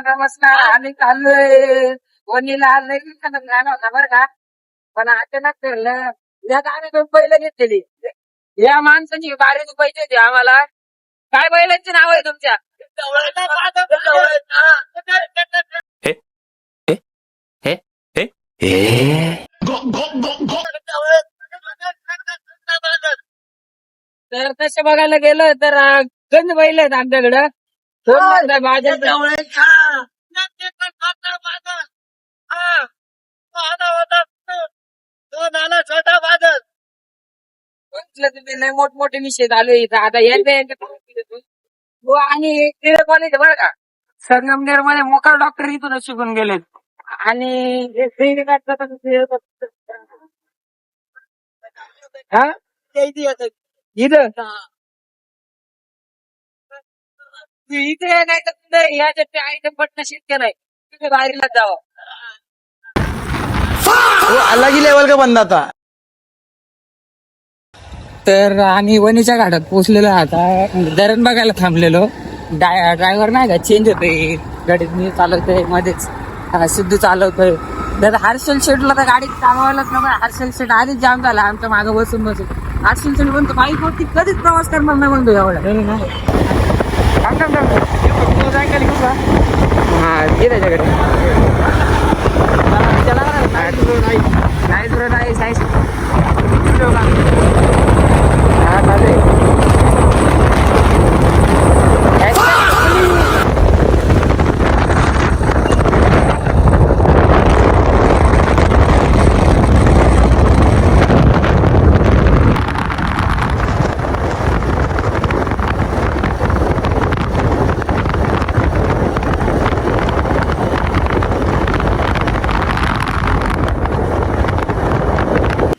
नमस्कार. आम्ही चाललोय वणीला. आलोय गाणं होता बरं का, पण अचानक ठरलं यात आम्ही 2 बैल घेतलेली. या माणसाची 12 रुपये होते आम्हाला. काय बैलांची नाव आहे तुमच्या? हे हे हे हे हे तर तसं बघायला गेलं तर गंज बैल आहेत आमच्याकडं. बाजार तुम्ही मोठमोठे विषय चालू आहे इथं. आता हो, आणि कॉलेज बरं का, संगमनेर मध्ये मोकार डॉक्टर इथूनच शिकून गेलेत. आणि हा इथं इथे नाही तर याच्या आयटम पटणं शक्य नाही. तुम्ही बाहेरला जावं. वो अलग ही लेवल का बंदा था. तर आम्ही वणीच्या घाटात पोहोचलेलो. आता धरण बघायला थांबलेलो. ड्रायव्हर नाही का चेंज होतोय गाडीत. मी चालवतोय मध्येच, सिद्धू चालवतोय. तर हर्षल शेटला तर गाडी चालवायलाच नको. हर्षल शेट आधीच जाम झाला आमच्या मागं बसून. हर्षल शेट म्हणतो बाईक वरती कधीच प्रवास करणार नाही म्हणतो एवढा. हा घे त्याच्याकडे.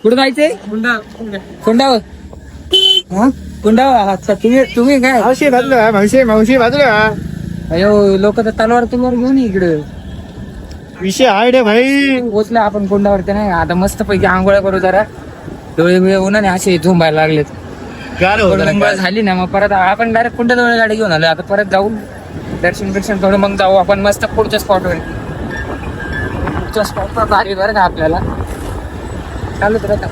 कुठं जायचंय? कुंडावर. कुंडावर. अच्छा, तुम्ही काय मावशी बाजूला, मावशी बाजूला. अयो लोक तर तलवार घेऊन इकडे विषय हार्ड आहे भाई. पोचला आपण कुंडावरती. नाही आता मस्त पैकी आंघोळ्या करू जरा. डोळे बिळे उन्हाने असे झोंबायला लागलेत. आंघोळ झाली ना मग परत आपण डायरेक्ट कुंडाजवळ गाडी घेऊन आलो. आता परत जाऊ दर्शन थोडं, मग जाऊ आपण मस्त पुढच्या स्पॉटवर. पुढच्या स्पॉटवर भारी बरं का आपल्याला. चालत राहता.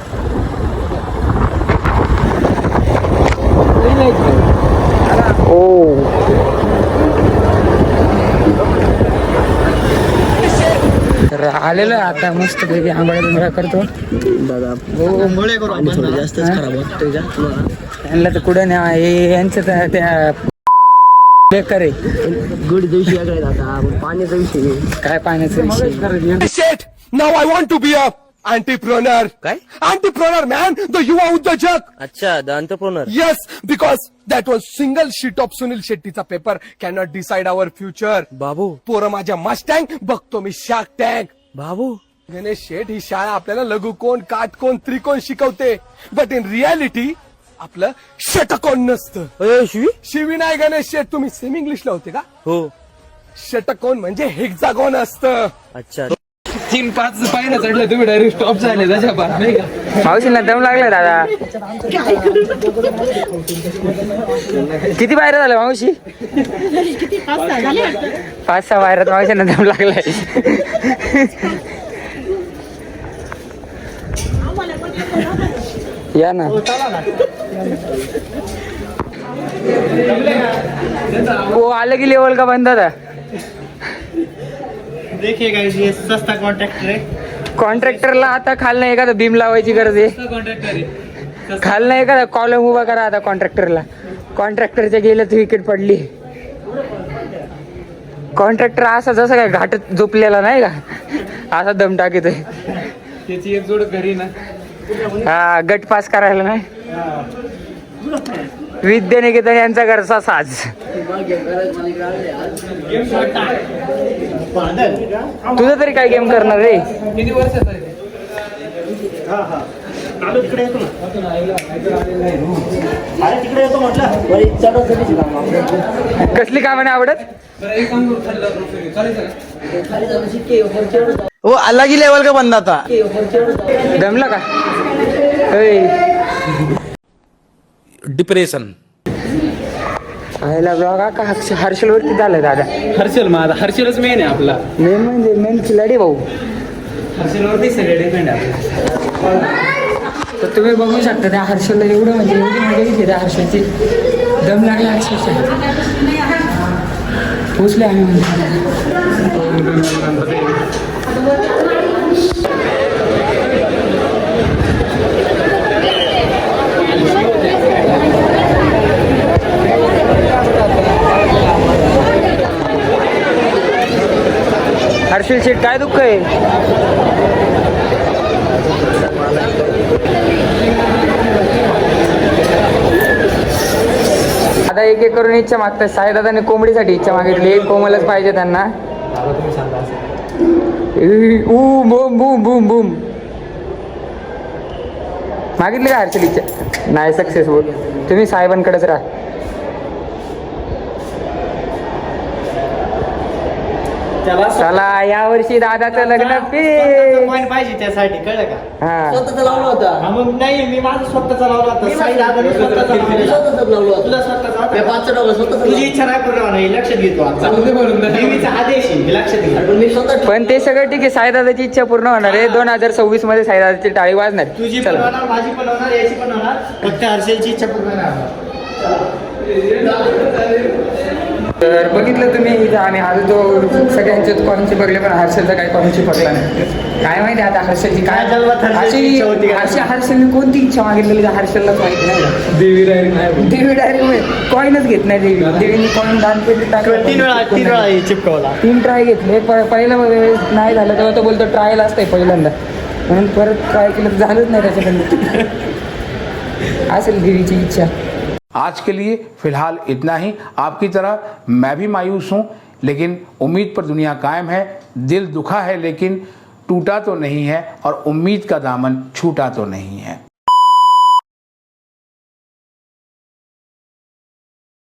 तर आलेलं आता मस्त पैकी आंघोळ्या करतो. जास्तच खराब वाटतंय का यांना तर कुठं नाही यांचं तर त्या बेकार आहे. गुड दिवशी आता पाण्याचा विषय काय पाण्याचा विषय. Shit! Now I want to be a entrepreneur. काय? Entrepreneur, man. The युवा उद्योजक. अच्छा the entrepreneur. Yes, because that was single sheet of Sunil शेट्टीचा paper cannot decide our future. बाबू पोरं माझ्या मस्टँग बघतो मी शार्क टँक. बाबू गणेश शेठ ही शाळा आपल्याला लघुकोण, काटकोण, त्रिकोण शिकवते. बट इन रियालिटी आपलं षटकोण नसतं. शिवी नाही गणेश शेठ, तुम्ही सेमी इंग्लिशला होते का? हो. षटकोण म्हणजे हेक्झागोन असतं. अच्छा 3-5 पायऱ्या चढल्या तुम्ही डायरेक्ट स्टॉप झाले त्याच्या पार नाही का. मावशीला दम लागलाय दादा. किती पायऱ्या झाल्या मावशी? 5-6 पायऱ्यात मावशीला दम लागलाय. या ना. वो अलग ही लेवल का बंदा था. देखिए गाइस, ये सस्ता कॉन्ट्रॅक्टर आहे. कॉन्ट्रॅक्टरला आता खालनं एखादा बीम लावायची गरज आहे. खालनं एखादा कॉलम उभा करा आता कॉन्ट्रॅक्टरला. कॉन्ट्रॅक्टरच्या गेलं तर विकेट पडली. कॉन्ट्रॅक्टर असा जसं काय घाटात झोपलेला नाही का, असा दम टाकीतोय. त्याची एक जोड घरी ना. हा गट पास करायला नाही. विद्यानिकेतन यांचा घरचा साज. तुझं तरी काय गेम करणार रे? किती वर्षाचा आहे? तिकडे येतो म्हटलं. कसली कामं नाही आवडत? वो अलग ही लेवल का बंदा था. दमला का? डिप्रेशन. पहिला ब्लॉग का हर्षल वरती झालाय दादा. हर्षल माझा हर्षलच मेन आहे आपला. मेन म्हणजे मेन खिलाडी भाऊ. हर्षलवरती सगळे डिपेंड आहे. तर तुम्ही बघू शकता त्या हर्षलला एवढं म्हणजे एवढी मजा येते त्या हर्षलची. दम लागला अक्षरशः. पोचले आम्ही. हर्षल शेठ काय दुःख आहे? आता एक एक करून इच्छा मागतात. साई दादाने कोंबडीसाठी इच्छा मागितली. एक कोंबडच पाहिजे त्यांना. बूम बूम बूम बूम मागितली का हर्षल इच्छा? नाही सक्सेसफुल. तुम्ही साहेबांकडेच राहा. चला यावर्षी दादाचं लग्न पॉईंट पाहिजे त्यासाठी, कळलं का? हा स्वतःचा लावला होता. हा, मग नाही मी माझा स्वतःचा लावला होता. साई दादाने स्वतःचा लावला होता. तुला स्वतःचा होता? मी 5 लावला स्वतःचा. तुझी इच्छा नाही पूर्ण होणार हे लक्षात घेतो. आजचा देवीचा आदेश आहे हे लक्षात घे. पण मी स्वतः पण ते सगळं ठीक आहे. साईदादाची इच्छा पूर्ण होणार आहे. 2026 मध्ये साईदादाची टाळी वाजणार. तुझी पण चला होणार, माझी पण होणार, याची पण होणार. फक्त हर्षलची इच्छा पूर्ण नाही होणार. तर बघितलं तुम्ही इथं आम्ही आज तो सगळ्यांचे कॉर्नची बघले पण हर्षलचा काही कॉर्नची बघला नाही. काय माहिती आता हर्षलची काय हर्षलची इच्छा होती का? हर्षलने कोणती इच्छा मागितलेली हर्षललाच माहिती नाही. देवी डायरेक्ट देवी डायरेक्ट कॉईनच घेत नाही. देवीने कॉईन दान पेटीत टाकलं. 3 वेळा हे चिपकवला. 3 ट्राय घेतले. पहिल्या वेळेस नाही झालं तेव्हा तो बोलतो ट्रायल असतंय पहिल्यांदा. म्हणून परत ट्राय केलं तर झालंच नाही त्याच्याकडनं. असेल देवीची इच्छा. आज के लिए फिलहाल इतना ही. आपकी तरह मैं भी मायूस हूँ, लेकिन उम्मीद पर दुनिया कायम है. दिल दुखा है लेकिन टूटा तो नहीं है और उम्मीद का दामन छूटा तो नहीं है.